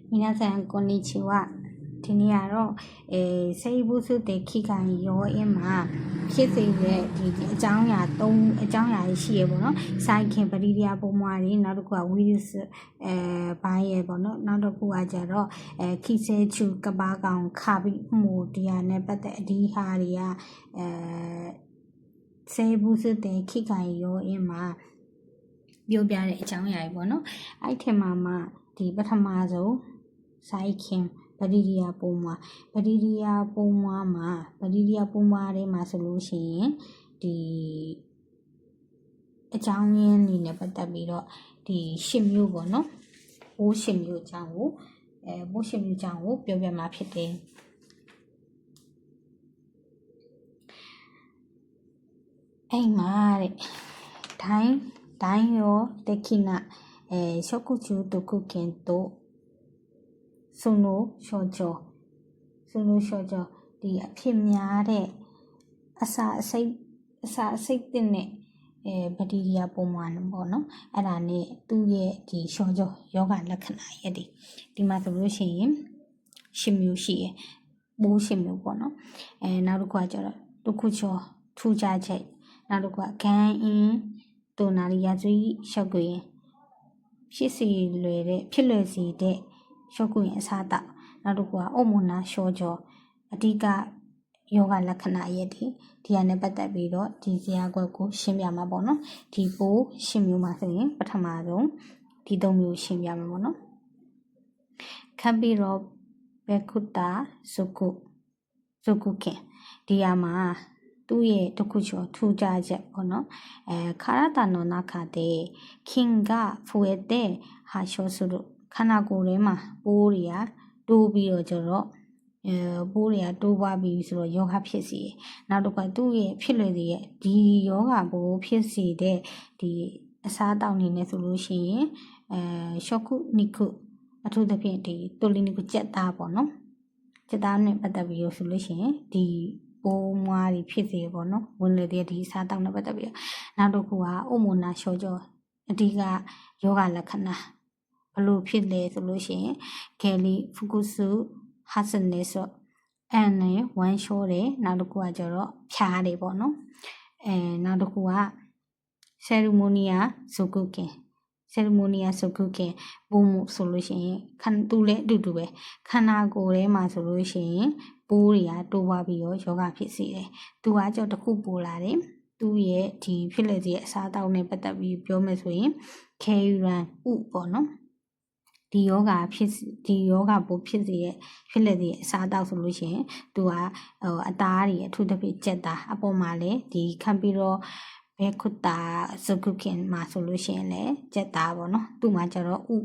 皆さんこんにちは。ဒီနေ့ကတော့စေဘူးစုတဲ့ခိကန်ရောအင်းမှာဖြစ်စေတဲ့ဒီအကြောင်းအရာအကြောင်းအရာရှိရပေါ့နော်စိုက်ခင်ပရိဒီယာပုံမှာတွေနောက်တစ်ခုကဝီရုစ်ဘိုင်းရပေါ့နော်နောက်တစ်ခုကကြတော့ခိဆဲချူကပါကောင်ခါပြီးမှုတရားနဲ့ပတ်သက်အဒီဟာတွေကစေဘူးစုတဲ့ခိကန်ရောအင်းမှာပြောပြတဲ့အကြောင်းအရာတွေပေါ့နော်အဲ့ထင်မှာဒီပထမဆုံးစိုက်ခင်ပရိဒီယာပုံမှာပရိဒီယာပုံမှာထဲမှာဆိုလို့ရှိရင်ဒီအကြောင်းရင်းနေနဲ့ပတ်သက်ပြီးတော့ဒီ8မျိုးပေါ့နော်ဘိုး8မျိုးအကြောင်းကိုဘိုး8မျိုးအကြောင်းကိုပြောပြမှာဖြစ်တယ်အဲ့မှာတဲ့ဒိုင်းရောတက်ခိနရှော့ကုချူတုကုကင်တို့ဆုနိုရှောကျော်ဒီအဖြစ်များတဲ့အစာအစိတ်တင်တဲ့ဘက်တီးရီးယားပုံမှန်ပေါ့နော်အဲ့ဒါနဲ့သူ့ရဲ့ဒီရှောကျော်ယောဂလက္ခဏာရဲ့ဒီမှာဆိုလို့ရှိရင်10မျိုးရှိရယ်ပိုး10မျိုးပေါ့နော်နောက်တစ်ခုကကျတော့တခုချောထူးခြားချက်နောက်တစ်ခုကဂန်အင်းတိုနာရီယာကျွေးရှောက်ကိုရင်ဖြစ်လွယ်စီတဲ့ရှော့ကုရင်အစားတောက်နောက်တစ်ခုကအုတ်မွန်နာရှောကျော်အဓိကယောဂလက္ခဏာရဲ့ဒီဟာနဲ့ပတ်သက်ပြီးတော့ဒီဇာတ်ကွက်ကိုရှင်းပြမှာပေါ့နော်ဒီပိုး10မျိုးမှာဆိုရင်ပထမဆုံးဒီ3မျိုးရှင်းပြမှာပေါ့နော်ခပ်ပြီးတော့ဘက်ခုတာဇုကုခင်ဒီဟာမှာသူ့ရဲ့တခုချောထူကြချက်ပေါ့နော်ခါရတာနောနာခတဲ့ခင်ကဖူတဲ့ဟာရှောစုတို့ခန္ဓာကိုယ်ထဲမှာပိုးတွေကတိုးပြီးတော့ကျတော့ပိုးတွေကတိုးပွားပြီးဆိုတော့ယောဂဖြစ်စီနောက်တစ်ခါသူ့ရဲ့ဖြစ်လွယ်တဲ့ဒီယောဂပိုးဖြစ်စီတဲ့ဒီအစားအသောက်နေနေဆိုလို့ရှိရင်ရှော့ကုနိကုအထူးသဖြင့်ဒီတိုလီနိကုကြက်သားပေါ့နော်ကြက်သားနဲ့ပတ်သက်ပြီးဆိုလို့ရှိရင်ဒီပိုးမွားတွေဖြစ်စီပေါ့နော်ဝင်လေတဲ့ဒီအစားအသောက်နဲ့ပတ်သက်ပြီးနောက်တစ်ခုကအုံမနာရှော့ကျော်အဓိကယောဂလက္ခဏာဘလို့ဖြစ်လဲဆိုလို့ရှိရင်ဂယ်လီဖူကုစုဟာစနေဆိုအန်နဲ့ဝမ်ရှိုးတယ်နောက်တစ်ခုကကျတော့ဖြားတယ်ပေါ့နော်နောက်တစ်ခုကဆယ်ရီမိုနီယာဇုကုကင်ပုံမှုဆိုလို့ရှိရင်သူလည်းအတူတူပဲခန္ဓာကိုယ်ထဲမှာဆိုလို့ရှိရင်ပိုးတွေကတိုးပွားပြီးတော့ယောဂဖြစ်စေတယ်သူကကြောင့်တစ်ခုပိုလာတယ်သူ့ရဲ့ဒီဖြစ်လေတဲ့အစားအသောက်နဲ့ပတ်သက်ပြီးပြောမယ်ဆိုရင်ခဲယူရန်ဥပေါ့နော်ဒီယောဂပိုးဖြစ်စေတဲ့ဖြစ်လေတဲ့အစားအသောက်ဆိုလို့ရှိရင်သူကအသားတွေအထူးသဖြင့်ကြက်သားအပေါ်မှာလည်းဒီခံပြီးတော့ဘဲခုတာဇကုခင်မှာဆိုလို့ရှိရင်လည်းကြက်သားပေါ့နော်သူ့မှာကျတော့ဥ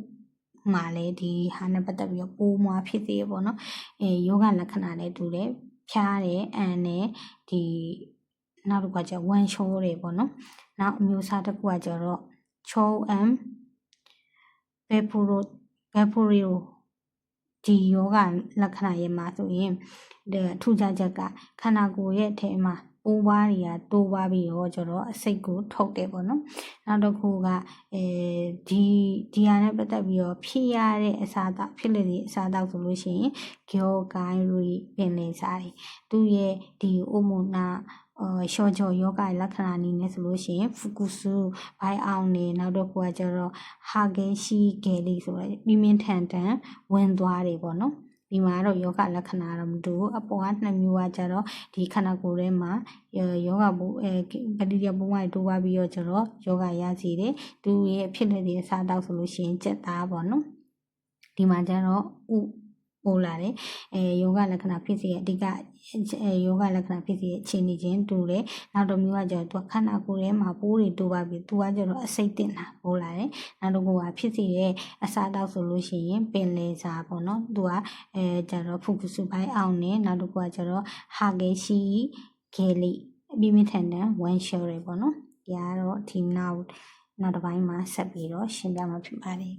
မှာလည်းဒီဟာနဲ့ပတ်သက်ပြီးတော့ပိုးမွားဖြစ်စေပေါ့နော်ယောဂလက္ခဏာနဲ့တူတယ်ဖြားတယ်အန်နဲ့ဒီနောက်တစ်ခုကကျဝမ်ရှိုးတယ်ပေါ့နော်နောက်အမျိုးအစားတစ်ခုကကျတော့ချောအမ်ဘက်ဖူရီယိုဒီယောဂလက္ခဏာရဲ့မှာဆိုရင်ထူးခြားချက်ကခန္ဓာကိုယ်ရဲ့အထက်မှာပိုးပွားတွေကတိုးပွားပြီးတော့ကျတော့အစိတ်ကိုထုတ်တယ်ပေါ့နော်နောက်တစ်ခုကဒီဟာနဲ့ပတ်သက်ပြီးတော့ဖြစ်ရတဲ့အစားအသောက်ဖြစ်လေတဲ့အစားအသောက်ဆိုလို့ရှိရင်ဂေါကိုင်းရီပင်လေစားတွေသူ့ရဲ့ဒီအိုမိုနာရှော့ကျော်ယောဂလက္ခဏာအနေနဲ့ဆိုလို့ရှိရင်ဖူကုစုဘိုင်အောင်နေနောက်တော့ကကျတော့ဟာဂဲရှိဂဲလီဆိုတော့ပြင်းထန်ဝင်သွားတယ်ပေါ့နော်ဒီမှာတော့ယောဂလက္ခဏာတော့မတူဘူးအပေါ်က2မျိုးကကျတော့ဒီခန္ဓာကိုယ်ထဲမှာယောဂပိုးဘက်တီးရီးယားပိုးမွားတွေတိုးပွားပြီးတော့ကျတော့ယောဂရစီတယ်သူရဲ့ဖြစ်နေတဲ့စားတောက်ဆိုလို့ရှိရင်ကြက်သားပေါ့နော်ဒီမှာကျတော့ပိုးလာတယ်ယောဂလက္ခဏာဖြစ်စေအဓိကယောဂလက္ခဏာဖြစ်စေအခြေအနေချင်းတူတယ်နောက်တစ်မျိုးကကျတော့သူခန္ဓာကိုယ်ထဲမှာပိုးတွေတိုးပွားပြီးသူကကျတော့အစိတ်တင်တာပိုးလာတယ်နောက်တစ်ခုကဖြစ်စေတဲ့အစားတောက်ဆိုလို့ရှိရင်ပင်လေစာပေါ့နော်သူကကျတော့ဖူကုစုပိုင်းအောင်နဲ့နောက်တစ်ခုကကျတော့ဟာဂေရှိဂေလီပြင်းထန်ဝမ်ရှိုးတွေပေါ့နော်ဒီကတော့ဒီနောက်တစ်ပိုင်းမှာဆက်ပြီးတော့ရှင်းပြမှာဖြစ်ပါတယ်